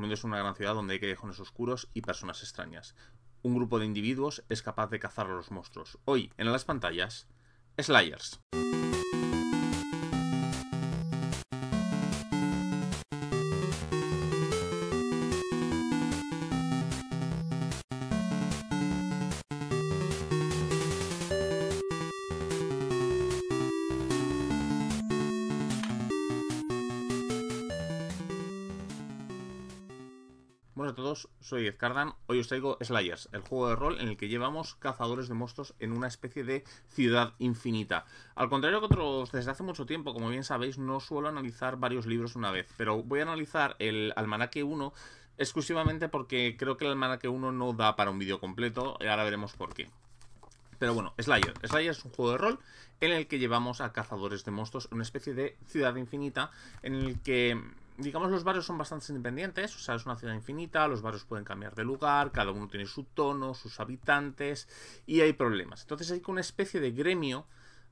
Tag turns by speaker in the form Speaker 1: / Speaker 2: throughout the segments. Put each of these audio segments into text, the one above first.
Speaker 1: El mundo es una gran ciudad donde hay callejones oscuros y personas extrañas. Un grupo de individuos es capaz de cazar a los monstruos. Hoy, en las pantallas, Slayers. Buenas a todos, soy Ed Cardan. Hoy os traigo Slayers, el juego de rol en el que llevamos cazadores de monstruos en una especie de ciudad infinita. Al contrario que otros, desde hace mucho tiempo, como bien sabéis, no suelo analizar varios libros una vez, pero voy a analizar el Almanaque 1 exclusivamente porque creo que el Almanaque 1 no da para un vídeo completo, y ahora veremos por qué. Pero bueno, Slayers es un juego de rol en el que llevamos a cazadores de monstruos en una especie de ciudad infinita en el que, digamos, los barrios son bastante independientes. O sea, es una ciudad infinita, los barrios pueden cambiar de lugar, cada uno tiene su tono, sus habitantes y hay problemas. Entonces hay una especie de gremio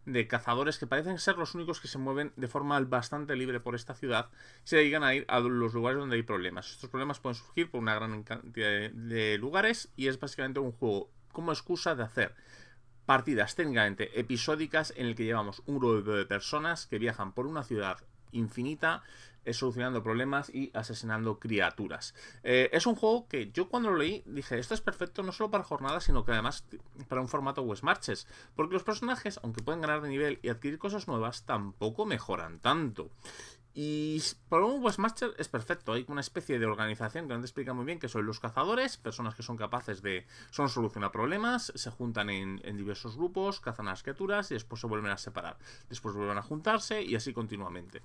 Speaker 1: de cazadores que parecen ser los únicos que se mueven de forma bastante libre por esta ciudad y se dedican a ir a los lugares donde hay problemas. Estos problemas pueden surgir por una gran cantidad de lugares y es básicamente un juego como excusa de hacer partidas técnicamente episódicas en el que llevamos un grupo de personas que viajan por una ciudad infinita solucionando problemas y asesinando criaturas. Es un juego que yo cuando lo leí dije, esto es perfecto no solo para jornadas, sino que además para un formato West Marches, porque los personajes, aunque pueden ganar de nivel y adquirir cosas nuevas, tampoco mejoran tanto. Y para un West Marches es perfecto. Hay una especie de organización que no te explica muy bien, que son los cazadores, personas que son capaces de solucionar problemas, se juntan en diversos grupos, cazan a las criaturas y después se vuelven a separar. Después vuelven a juntarse y así continuamente.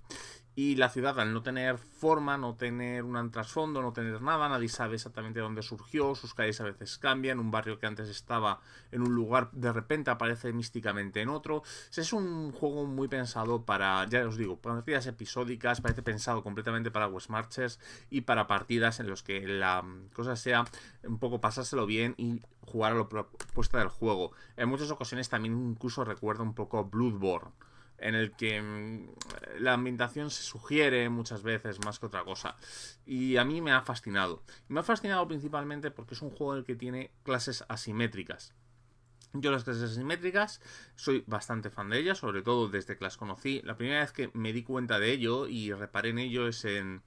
Speaker 1: Y la ciudad, al no tener forma, no tener un trasfondo, no tener nada, nadie sabe exactamente dónde surgió, sus calles a veces cambian, un barrio que antes estaba en un lugar de repente aparece místicamente en otro. Es un juego muy pensado para, ya os digo, partidas episódicas, parece pensado completamente para West Marches y para partidas en los que la cosa sea un poco pasárselo bien y jugar a la propuesta del juego. En muchas ocasiones también incluso recuerda un poco Bloodborne, en el que la ambientación se sugiere muchas veces más que otra cosa. Y a mí me ha fascinado. Me ha fascinado principalmente porque es un juego en el que tiene clases asimétricas. Yo las clases asimétricas soy bastante fan de ellas, sobre todo desde que las conocí. La primera vez que me di cuenta de ello y reparé en ello es en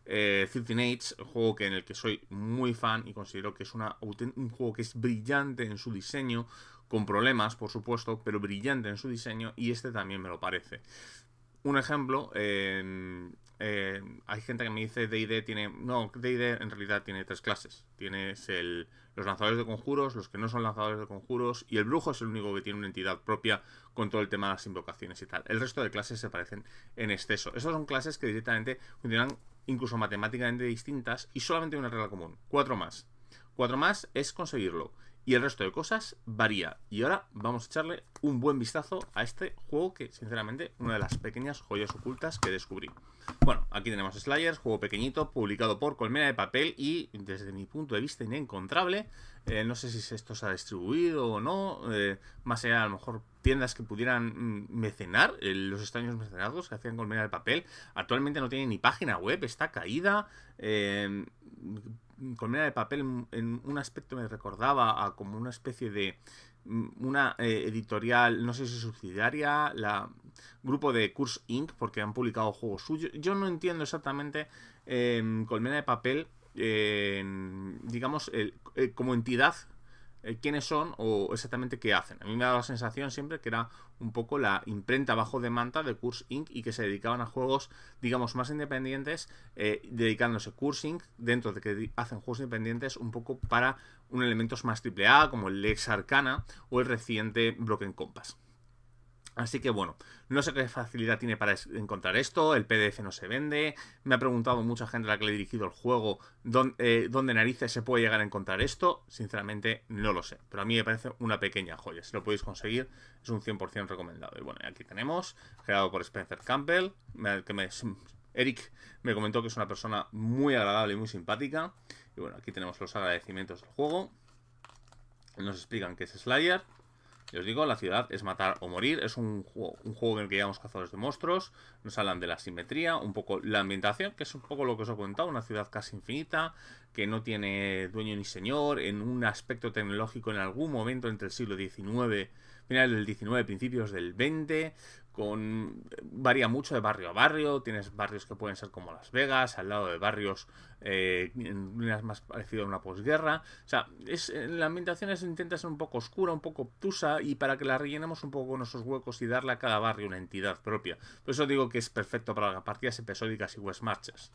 Speaker 1: 13 Age, el juego en el que soy muy fan y considero que es un juego que es brillante en su diseño, con problemas por supuesto, pero brillante en su diseño, y este también me lo parece. Un ejemplo, hay gente que me dice D&D tiene... No, D&D en realidad tiene 3 clases. Tienes los lanzadores de conjuros, los que no son lanzadores de conjuros, y el brujo es el único que tiene una entidad propia con todo el tema de las invocaciones y tal. El resto de clases se parecen en exceso. Estas son clases que directamente funcionan incluso matemáticamente distintas y solamente hay una regla común: 4 más. 4 más es conseguirlo. Y el resto de cosas varía. Y ahora vamos a echarle un buen vistazo a este juego que, sinceramente, una de las pequeñas joyas ocultas que descubrí. Bueno, aquí tenemos Slayers, juego pequeñito, publicado por Colmena de Papel y, desde mi punto de vista, inencontrable. No sé si esto se ha distribuido o no. Más allá, a lo mejor, tiendas que pudieran mecenar los extraños mecenados que hacían Colmena de Papel. Actualmente no tiene ni página web, está caída. Colmena de Papel en un aspecto me recordaba a como una especie de una editorial, no sé si subsidiaria, la grupo de Curse Inc., porque han publicado juegos suyos. Yo no entiendo exactamente Colmena de Papel, digamos, como entidad, quiénes son o exactamente qué hacen. A mí me ha dado la sensación siempre que era un poco la imprenta bajo demanda de Curse Inc. y que se dedicaban a juegos, digamos, más independientes, dedicándose Curse Inc. dentro de que hacen juegos independientes un poco para un elementos más AAA como el Lex Arcana o el reciente Broken Compass. Así que bueno, no sé qué facilidad tiene para encontrar esto, el PDF no se vende, me ha preguntado mucha gente a la que le he dirigido el juego dónde narices se puede llegar a encontrar esto. Sinceramente no lo sé, pero a mí me parece una pequeña joya. Si lo podéis conseguir es un 100% recomendado. Y bueno, aquí tenemos, creado por Spencer Campbell, Eric me comentó que es una persona muy agradable y muy simpática. Y bueno, aquí tenemos los agradecimientos del juego. Nos explican qué es Slayer. Y os digo, la ciudad es matar o morir. Es un juego en el que llevamos cazadores de monstruos. Nos hablan de la simetría, un poco la ambientación, que es un poco lo que os he comentado. Una ciudad casi infinita, que no tiene dueño ni señor, en un aspecto tecnológico en algún momento entre el siglo XIX, finales del XIX, principios del XX. Varía mucho de barrio a barrio. Tienes barrios que pueden ser como Las Vegas, al lado de barrios más parecido a una posguerra. O sea, la ambientación intenta ser un poco oscura, un poco obtusa, y para que la rellenemos un poco con esos huecos y darle a cada barrio una entidad propia. Por eso digo que es perfecto para partidas episódicas y West Marches.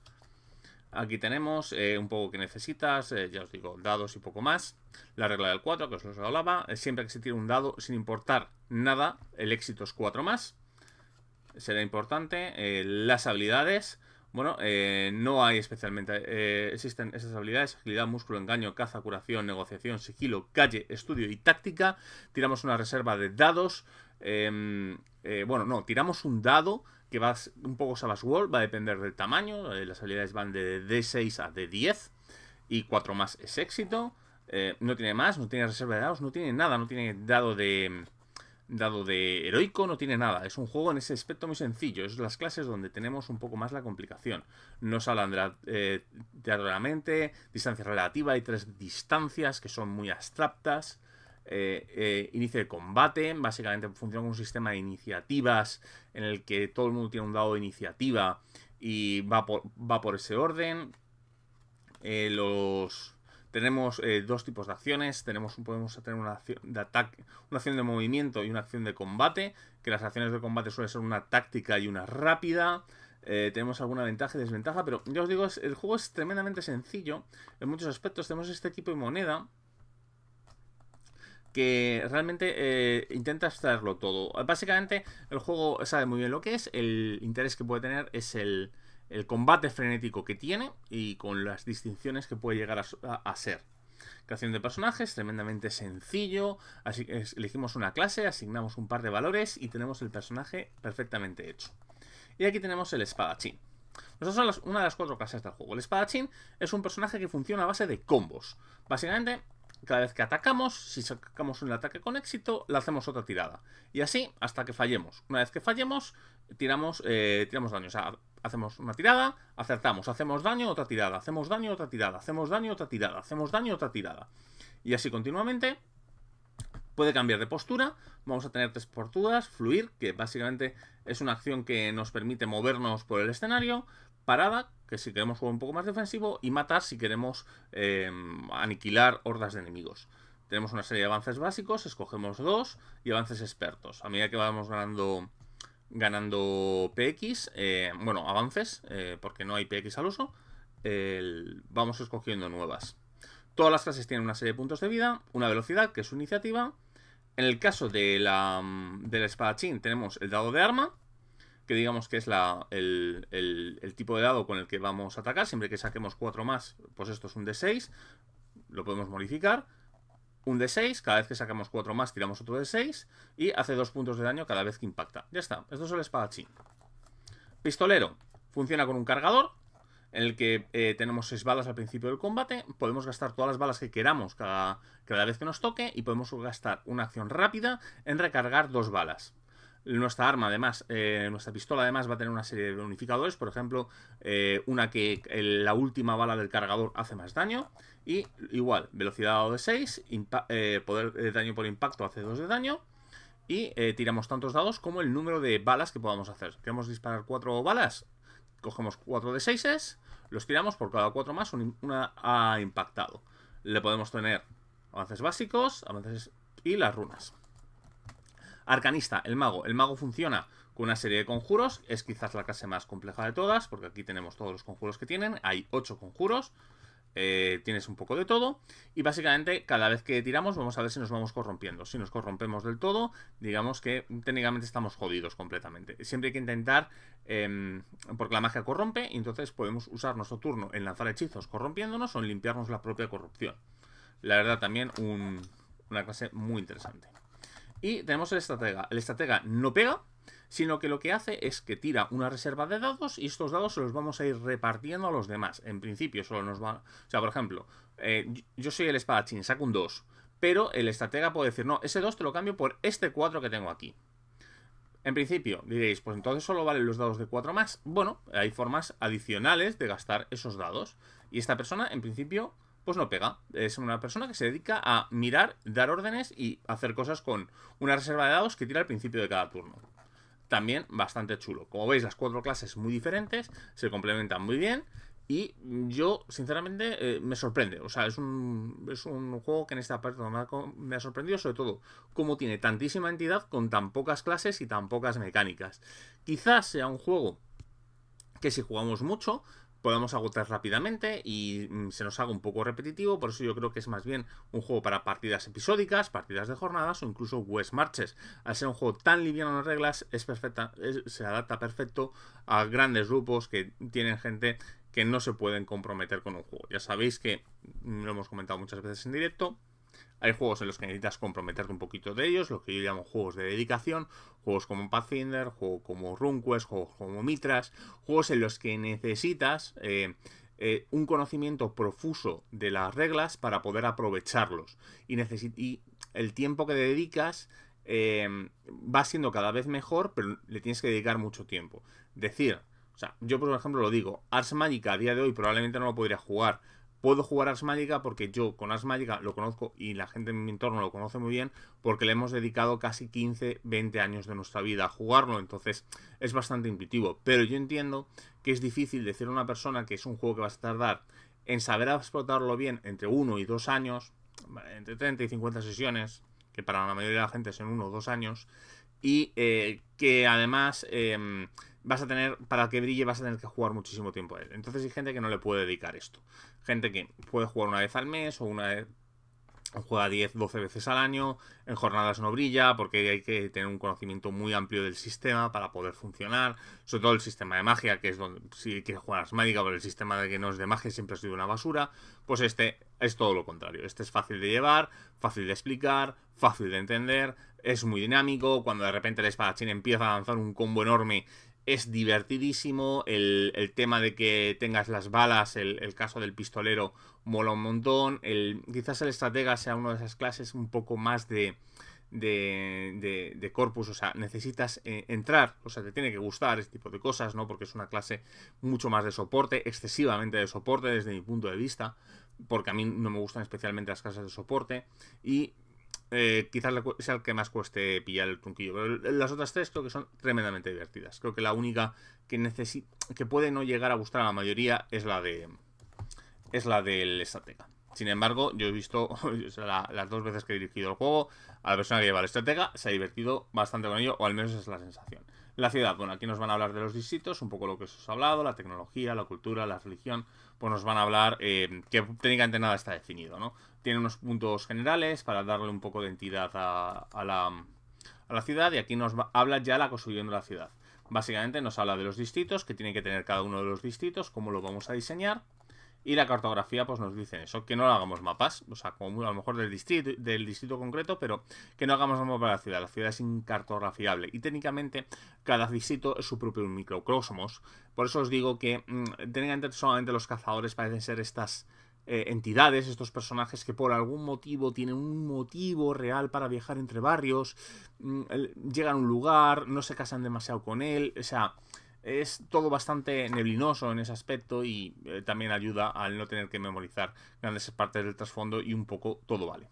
Speaker 1: Aquí tenemos un poco que necesitas, ya os digo, dados y poco más. La regla del 4, que os lo hablaba, siempre que se tire un dado, sin importar nada, el éxito es 4 más. Será importante. Las habilidades, bueno, no hay especialmente, existen esas habilidades: agilidad, músculo, engaño, caza, curación, negociación, sigilo, calle, estudio y táctica. Tiramos una reserva de dados. Bueno, no, tiramos un dado que va un poco Savage World, va a depender del tamaño. Las habilidades van de D6 a D10 y 4 más es éxito. No tiene más, no tiene reserva de dados, no tiene nada, no tiene dado de heroico, no tiene nada. Es un juego en ese aspecto muy sencillo. Es las clases donde tenemos un poco más la complicación. Nos hablan de teatro de la mente, distancia relativa. Hay 3 distancias que son muy abstractas. Inicio de combate. Básicamente funciona como un sistema de iniciativas en el que todo el mundo tiene un dado de iniciativa y va por ese orden. Tenemos 2 tipos de acciones. Podemos tener una acción de ataque, una acción de movimiento y una acción de combate. Que las acciones de combate suelen ser una táctica y una rápida. Tenemos alguna ventaja y desventaja, pero ya os digo, el juego es tremendamente sencillo en muchos aspectos. Tenemos este tipo de moneda que realmente intenta extraerlo todo. Básicamente el juego sabe muy bien lo que es. El interés que puede tener es el combate frenético que tiene y con las distinciones que puede llegar a ser. Creación de personajes, tremendamente sencillo. Así que elegimos una clase, asignamos un par de valores y tenemos el personaje perfectamente hecho. Y aquí tenemos el espadachín. Estas son una de las 4 clases del juego. El espadachín es un personaje que funciona a base de combos. Básicamente, cada vez que atacamos, si sacamos un ataque con éxito, le hacemos otra tirada. Y así hasta que fallemos. Una vez que fallemos, tiramos daño. O sea, hacemos una tirada, acertamos, hacemos daño, otra tirada, hacemos daño, otra tirada, hacemos daño, otra tirada, hacemos daño, otra tirada. Y así continuamente. Puede cambiar de postura. Vamos a tener 3 posturas. Fluir, que básicamente es una acción que nos permite movernos por el escenario. Parada, que si queremos jugar un poco más defensivo. Y matar si queremos aniquilar hordas de enemigos. Tenemos una serie de avances básicos, escogemos 2. Y avances expertos. A medida que vamos ganando PX, bueno, avances, porque no hay PX al uso, vamos escogiendo nuevas. Todas las clases tienen una serie de puntos de vida, una velocidad, que es su iniciativa. En el caso del espadachín tenemos el dado de arma, que digamos que es el tipo de dado con el que vamos a atacar. Siempre que saquemos 4 más, pues esto es un D6. Lo podemos modificar. Un D6, cada vez que sacamos 4 más tiramos otro D6 y hace 2 puntos de daño cada vez que impacta. Ya está, esto es el espadachín. Pistolero, funciona con un cargador en el que tenemos 6 balas al principio del combate. Podemos gastar todas las balas que queramos cada vez que nos toque y podemos gastar una acción rápida en recargar 2 balas. Nuestra arma, además, nuestra pistola, además, va a tener una serie de bonificadores. Por ejemplo, una que la última bala del cargador hace más daño. Y igual, velocidad dado de 6, poder de daño por impacto hace 2 de daño. Y tiramos tantos dados como el número de balas que podamos hacer. ¿Queremos disparar 4 balas? Cogemos 4 de 6, los tiramos, por cada 4 más una ha impactado. Le podemos tener avances básicos, avances y las runas. Arcanista, el mago. El mago funciona con una serie de conjuros. Es quizás la clase más compleja de todas, porque aquí tenemos todos los conjuros que tienen. Hay 8 conjuros. Tienes un poco de todo. Y básicamente cada vez que tiramos vamos a ver si nos vamos corrompiendo. Si nos corrompemos del todo, digamos que técnicamente estamos jodidos completamente. Siempre hay que intentar, porque la magia corrompe, y entonces podemos usar nuestro turno en lanzar hechizos corrompiéndonos o en limpiarnos la propia corrupción. La verdad, también una clase muy interesante. Y tenemos el estratega. El estratega no pega, sino que lo que hace es que tira una reserva de dados y estos dados se los vamos a ir repartiendo a los demás. En principio solo nos va... O sea, por ejemplo, yo soy el espadachín, saco un 2, pero el estratega puede decir, no, ese 2 te lo cambio por este 4 que tengo aquí. En principio, diréis, pues entonces solo valen los dados de 4 más. Bueno, hay formas adicionales de gastar esos dados. Y esta persona, en principio, pues no pega. Es una persona que se dedica a mirar, dar órdenes y hacer cosas con una reserva de dados que tira al principio de cada turno. También bastante chulo. Como veis, las 4 clases muy diferentes, se complementan muy bien. Y yo, sinceramente, me sorprende. O sea, es un juego que en esta parte me ha sorprendido, sobre todo, cómo tiene tantísima entidad con tan pocas clases y tan pocas mecánicas. Quizás sea un juego que si jugamos mucho podamos agotar rápidamente y se nos haga un poco repetitivo. Por eso yo creo que es más bien un juego para partidas episódicas, partidas de jornadas o incluso West Marches. Al ser un juego tan liviano en reglas, se adapta perfecto a grandes grupos que tienen gente que no se pueden comprometer con un juego. Ya sabéis que lo hemos comentado muchas veces en directo. Hay juegos en los que necesitas comprometerte un poquito de ellos, lo que yo llamo juegos de dedicación, juegos como Pathfinder, juegos como RuneQuest, juegos como Mitras, juegos en los que necesitas un conocimiento profuso de las reglas para poder aprovecharlos. Y el tiempo que dedicas va siendo cada vez mejor, pero le tienes que dedicar mucho tiempo. O sea, yo por ejemplo lo digo, Ars Magica a día de hoy probablemente no lo podría jugar. Puedo jugar Ars Magica porque yo con Ars Magica lo conozco y la gente en mi entorno lo conoce muy bien porque le hemos dedicado casi 15, 20 años de nuestra vida a jugarlo, entonces es bastante intuitivo. Pero yo entiendo que es difícil decir a una persona que es un juego que vas a tardar en saber explotarlo bien entre 1 y 2 años, entre 30 y 50 sesiones, que para la mayoría de la gente son 1 o 2 años, y que además vas a tener, para que brille vas a tener que jugar muchísimo tiempo a él. Entonces hay gente que no le puede dedicar esto. Gente que puede jugar una vez al mes o juega 10, 12 veces al año. En jornadas no brilla porque hay que tener un conocimiento muy amplio del sistema para poder funcionar. Sobre todo el sistema de magia, que es donde si quieres jugar Ars Magica, pero el sistema de que no es de magia siempre ha sido una basura. Pues este es todo lo contrario. Este es fácil de llevar, fácil de explicar, fácil de entender. Es muy dinámico. Cuando de repente el espadachín empieza a lanzar un combo enorme, es divertidísimo. El tema de que tengas las balas, el caso del pistolero, mola un montón. Quizás el estratega sea una de esas clases un poco más de corpus, o sea, necesitas entrar, o sea, te tiene que gustar este tipo de cosas, ¿no? Porque es una clase mucho más de soporte, excesivamente de soporte desde mi punto de vista, porque a mí no me gustan especialmente las clases de soporte y quizás sea el que más cueste pillar el trunquillo. Pero las otras tres creo que son tremendamente divertidas. Creo que la única que puede no llegar a gustar a la mayoría es la del estratega. Sin embargo, yo he visto las 2 veces que he dirigido el juego, a la persona que lleva el estratega se ha divertido bastante con ello, o al menos es la sensación. La ciudad, bueno, aquí nos van a hablar de los distritos, un poco lo que os he hablado, la tecnología, la cultura, la religión, pues nos van a hablar que técnicamente nada está definido, ¿no? Tiene unos puntos generales para darle un poco de entidad a la ciudad, y aquí nos habla ya la construcción de la ciudad. Básicamente nos habla de los distritos, que tiene que tener cada uno de los distritos, cómo lo vamos a diseñar. Y la cartografía pues nos dice eso, que no hagamos mapas, o sea, como a lo mejor del distrito concreto, pero que no hagamos mapas para la ciudad es incartografiable. Y técnicamente cada distrito es su propio microcosmos. Por eso os digo que técnicamente solamente los cazadores parecen ser estas entidades, estos personajes que por algún motivo tienen un motivo real para viajar entre barrios, llegan a un lugar, no se casan demasiado con él, o sea, es todo bastante neblinoso en ese aspecto y también ayuda al no tener que memorizar grandes partes del trasfondo y un poco todo vale.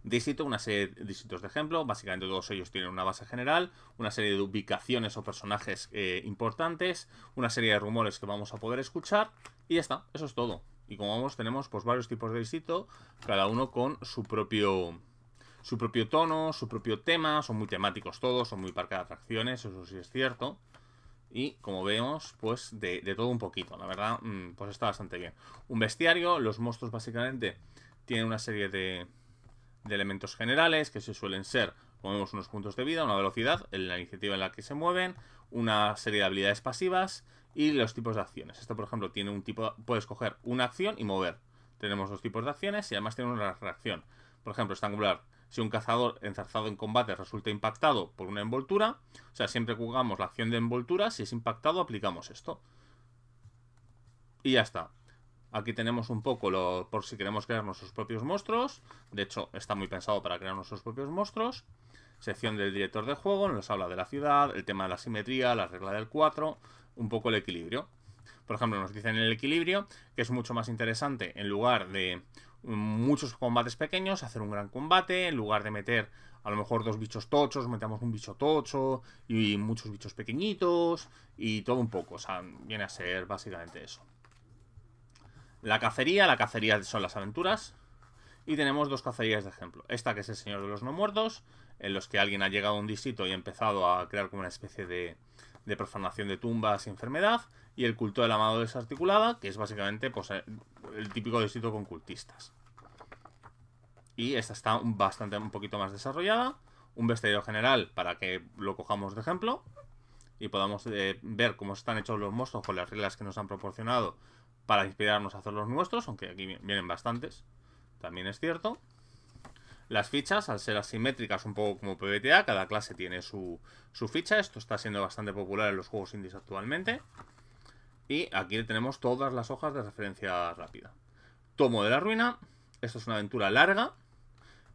Speaker 1: Distrito, una serie de distritos de ejemplo, básicamente todos ellos tienen una base general, una serie de ubicaciones o personajes importantes, una serie de rumores que vamos a poder escuchar y ya está, eso es todo. Y como vemos tenemos pues varios tipos de distrito, cada uno con su propio tono, su propio tema, son muy temáticos todos, son muy parque de atracciones, eso sí es cierto. Y como vemos, pues de todo un poquito, la verdad, pues está bastante bien. Un bestiario, los monstruos básicamente tienen una serie de elementos generales que se suelen ser, como vemos, unos puntos de vida, una velocidad, la iniciativa en la que se mueven, una serie de habilidades pasivas y los tipos de acciones. Esto, por ejemplo, tiene un tipo, puedes coger una acción y mover. Tenemos 2 tipos de acciones y además tiene una reacción. Por ejemplo, estrangular. Si un cazador enzarzado en combate resulta impactado por una envoltura, o sea, siempre que jugamos la acción de envoltura, si es impactado aplicamos esto. Y ya está. Aquí tenemos un poco por si queremos crear nuestros propios monstruos. De hecho, está muy pensado para crear nuestros propios monstruos. Sección del director de juego, nos habla de la ciudad, el tema de la simetría, la regla del 4, un poco el equilibrio. Por ejemplo, nos dicen el equilibrio, que es mucho más interesante en lugar de muchos combates pequeños, hacer un gran combate, en lugar de meter a lo mejor 2 bichos tochos, metemos un bicho tocho y muchos bichos pequeñitos y todo un poco. O sea, viene a ser básicamente eso. La cacería son las aventuras. Y tenemos 2 cacerías de ejemplo. Esta que es el Señor de los No Muertos, en los que alguien ha llegado a un distrito y ha empezado a crear como una especie de profanación de tumbas y enfermedad. Y el culto de la mano desarticulada, que es básicamente pues, el típico distrito con cultistas. Y esta está un poquito más desarrollada. Un bestiario general para que lo cojamos de ejemplo. Y podamos ver cómo están hechos los monstruos con las reglas que nos han proporcionado para inspirarnos a hacer los nuestros, aunque aquí vienen bastantes. También es cierto. Las fichas, al ser asimétricas, un poco como PBTA, cada clase tiene su ficha. Esto está siendo bastante popular en los juegos indies actualmente. Y aquí tenemos todas las hojas de referencia rápida. Tomo de la ruina. Esto es una aventura larga.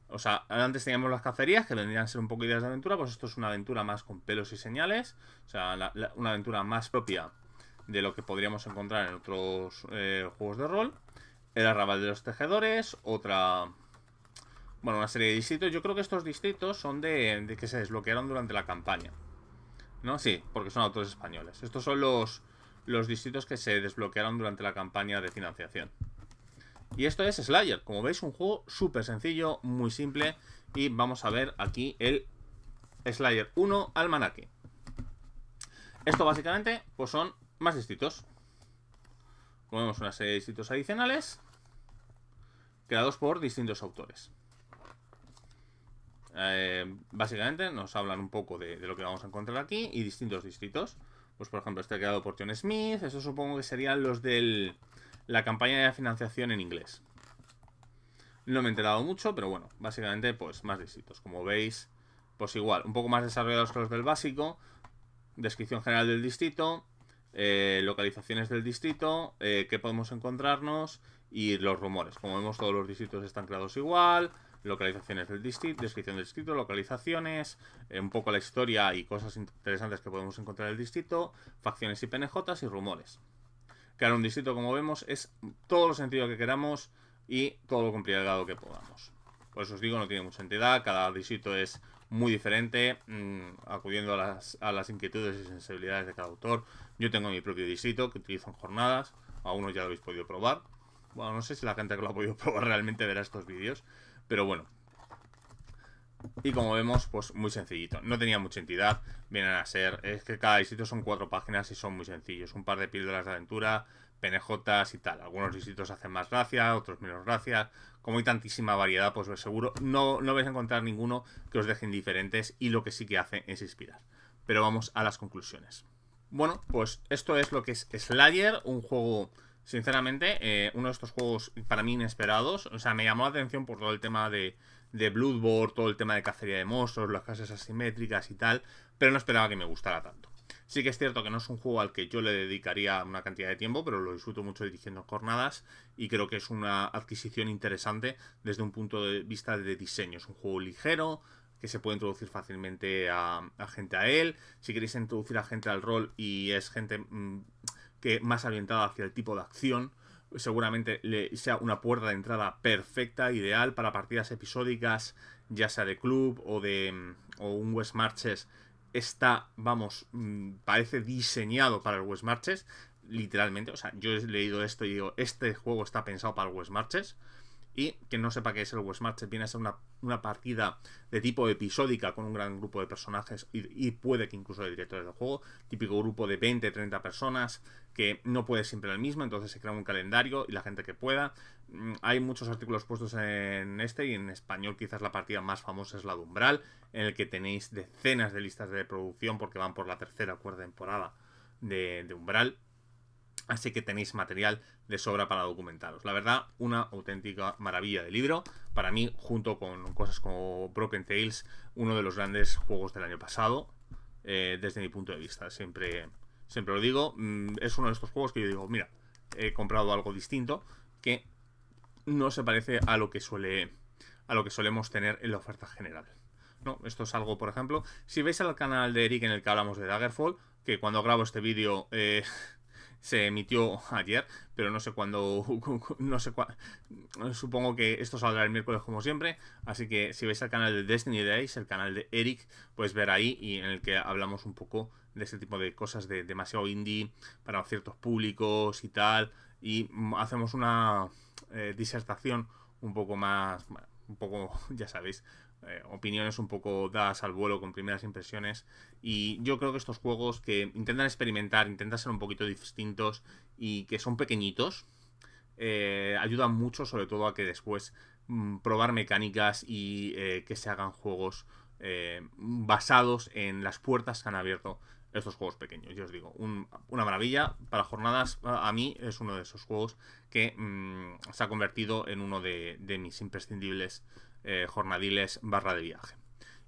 Speaker 1: O sea, antes teníamos las cacerías, que vendrían a ser un poco ideas de aventura. Pues esto es una aventura más con pelos y señales. O sea, una aventura más propia de lo que podríamos encontrar en otros juegos de rol. El arrabal de los tejedores, bueno, una serie de distritos. Yo creo que estos distritos son de que se desbloquearon durante la campaña, ¿no? Sí, porque son autores españoles. Estos son los distritos que se desbloquearon durante la campaña de financiación. Y esto es Slayer. Como veis, un juego súper sencillo, muy simple. Y vamos a ver aquí el Slayer 1 Almanaque. Esto básicamente pues son más distritos. Como vemos, una serie de distritos adicionales creados por distintos autores. Básicamente nos hablan un poco de lo que vamos a encontrar aquí y distintos distritos. Pues por ejemplo, este creado por John Smith. Estos supongo que serían los de la campaña de financiación en inglés. No me he enterado mucho, pero bueno, básicamente pues más distritos. Como veis, pues igual, un poco más desarrollados que los del básico. Descripción general del distrito, localizaciones del distrito, qué podemos encontrarnos y los rumores. Como vemos, todos los distritos están creados igual. Localizaciones del distrito, descripción del distrito, localizaciones, un poco la historia y cosas interesantes que podemos encontrar en el distrito, facciones y PNJs y rumores. Crear un distrito, como vemos, es todo lo sentido que queramos y todo lo complicado que podamos. Por eso os digo, no tiene mucha entidad, cada distrito es muy diferente, acudiendo a las inquietudes y sensibilidades de cada autor. Yo tengo mi propio distrito que utilizo en jornadas, algunos ya lo habéis podido probar. Bueno, no sé si la gente que lo ha podido probar realmente verá estos vídeos, pero bueno. Y como vemos, pues muy sencillito. No tenía mucha entidad, vienen a ser... Es que cada distrito son 4 páginas y son muy sencillos. Un par de píldoras de aventura, PNJs y tal. Algunos distritos hacen más gracia, otros menos gracia. Como hay tantísima variedad, pues seguro no vais a encontrar ninguno que os deje indiferentes. Y lo que sí que hace es inspirar. Pero vamos a las conclusiones. Bueno, pues esto es lo que es Slayer, un juego... Sinceramente, uno de estos juegos para mí inesperados. O sea, me llamó la atención por todo el tema de Bloodborne, todo el tema de cacería de monstruos, las clases asimétricas y tal, pero no esperaba que me gustara tanto. Sí que es cierto que no es un juego al que yo le dedicaría una cantidad de tiempo, pero lo disfruto mucho dirigiendo jornadas y creo que es una adquisición interesante desde un punto de vista de diseño. Es un juego ligero, que se puede introducir fácilmente a gente a él. Si queréis introducir a gente al rol y es gente que más orientada hacia el tipo de acción, seguramente sea una puerta de entrada perfecta, ideal para partidas episódicas, ya sea de club o un West Marches. Está, vamos, parece diseñado para el West Marches, literalmente. O sea, yo he leído esto y digo, este juego está pensado para el West Marches. Y que no sepa qué es el West Marches, viene a ser una partida de tipo episódica con un gran grupo de personajes y puede que incluso de directores del juego, típico grupo de 20-30 personas que no puede siempre el mismo, entonces se crea un calendario y la gente que pueda. Hay muchos artículos puestos en este y en español quizás la partida más famosa es la de Umbral, en el que tenéis decenas de listas de producción porque van por la tercera o cuarta temporada de Umbral. Así que tenéis material de sobra para documentaros. La verdad, una auténtica maravilla de libro. Para mí, junto con cosas como Broken Tales, uno de los grandes juegos del año pasado. Desde mi punto de vista. Siempre lo digo. Es uno de estos juegos que yo digo, mira, he comprado algo distinto que no se parece a lo que solemos tener en la oferta general. No, esto es algo, por ejemplo, si veis al canal de Eric en el que hablamos de Daggerfall, que cuando grabo este vídeo se emitió ayer, pero no sé cuándo, no sé supongo que esto saldrá el miércoles como siempre, así que si veis el canal de Destiny Days, el canal de Eric, podéis ver ahí, y en el que hablamos un poco de este tipo de cosas de demasiado indie para ciertos públicos y tal, y hacemos una disertación un poco más, un poco, ya sabéis, opiniones un poco dadas al vuelo con primeras impresiones, y yo creo que estos juegos que intentan experimentar, intentan ser un poquito distintos y que son pequeñitos, ayudan mucho, sobre todo a que después probar mecánicas y que se hagan juegos basados en las puertas que han abierto estos juegos pequeños. Yo os digo, una maravilla para jornadas. A mí es uno de esos juegos que se ha convertido en uno de mis imprescindibles jornadiles / de viaje.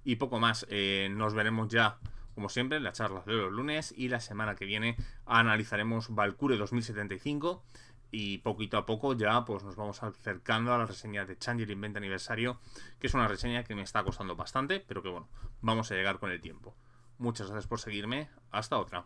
Speaker 1: Y poco más, nos veremos ya como siempre en las charlas de los lunes, y la semana que viene analizaremos Valkyrie 2075, y poquito a poco ya pues nos vamos acercando a la reseña de Changeling 20 aniversario, que es una reseña que me está costando bastante, pero que bueno, vamos a llegar con el tiempo. Muchas gracias por seguirme, hasta otra.